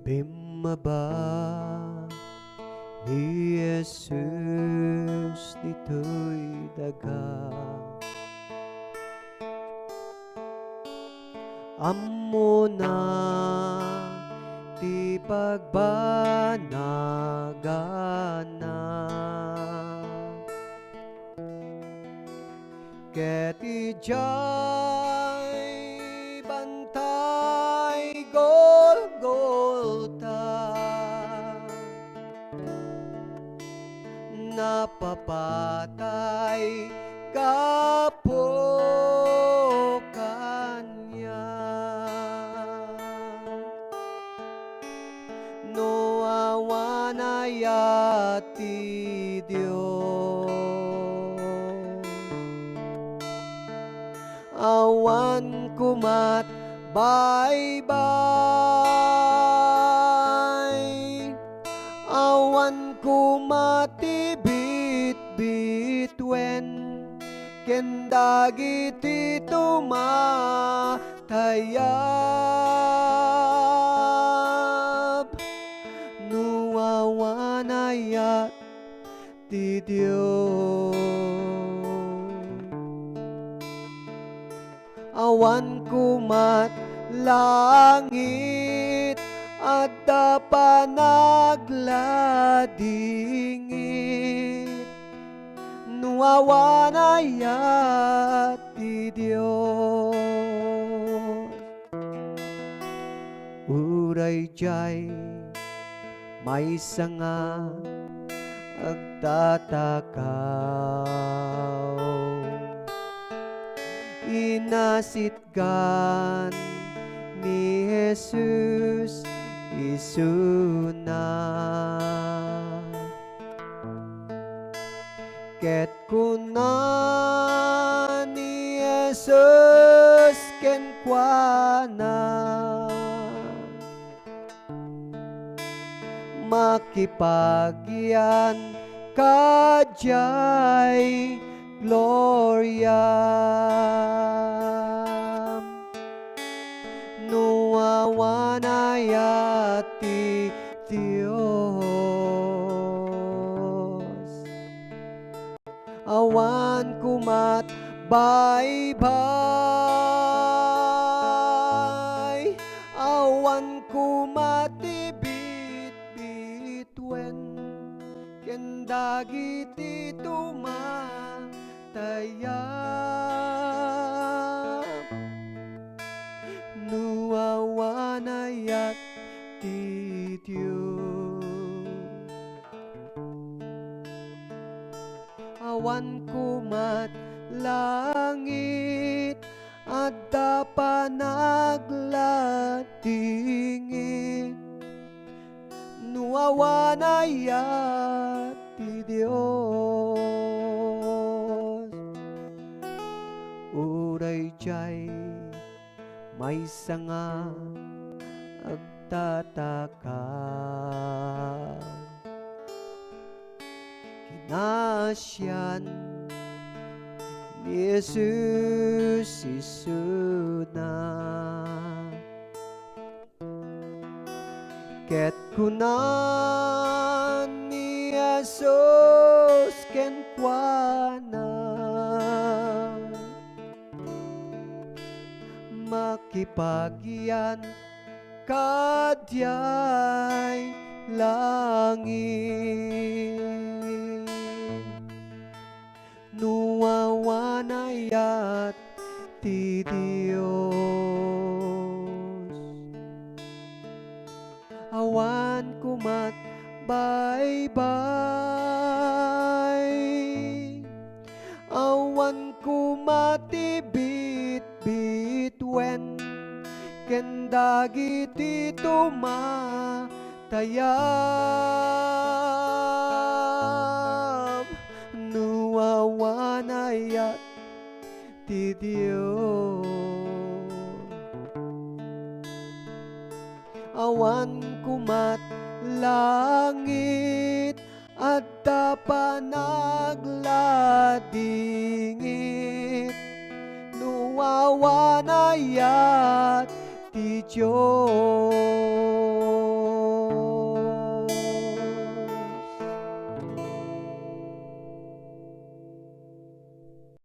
Bimaba ni Jesus dito'y daga, ammo na ti pagbanagana, ket ijay bantay Golgota, napapatay kapo kanya, no awanaya ti Diyos, awan kumat baybay, awan kumatibit bitwen, ken dagiti tumatayab, no awanayat ti Diyos, awan kumat langit at dapanagladingit, no awanayat ti Diyos, uray jay maysa nga agtatakaw, inasitgan ni Jesus isuna, ket kuna ni Jesus kenkwana, makipagyan kajay gloria, no awanayat ti Diyos, awan kumat baybay, awan kumatibit bitwen, ken dagiti tumatayab, no awanayat ti Diyos, awan kumat langit at dapanagladingit, no awanayat ti Diyos, uray jay maysa nga agtatakaw, kinasyan ni Jesus isuna, ket kuna ni Jesus kenkwana, makipagyan kadyay langit, no awanayat ti Diyos, awan kumat baybay, awan kumatibit bitwen, ken dagiti tumatayab, no awanayat ti Diyos, awan kumat langit at dapanagladingit, no awanayat ti Diyos,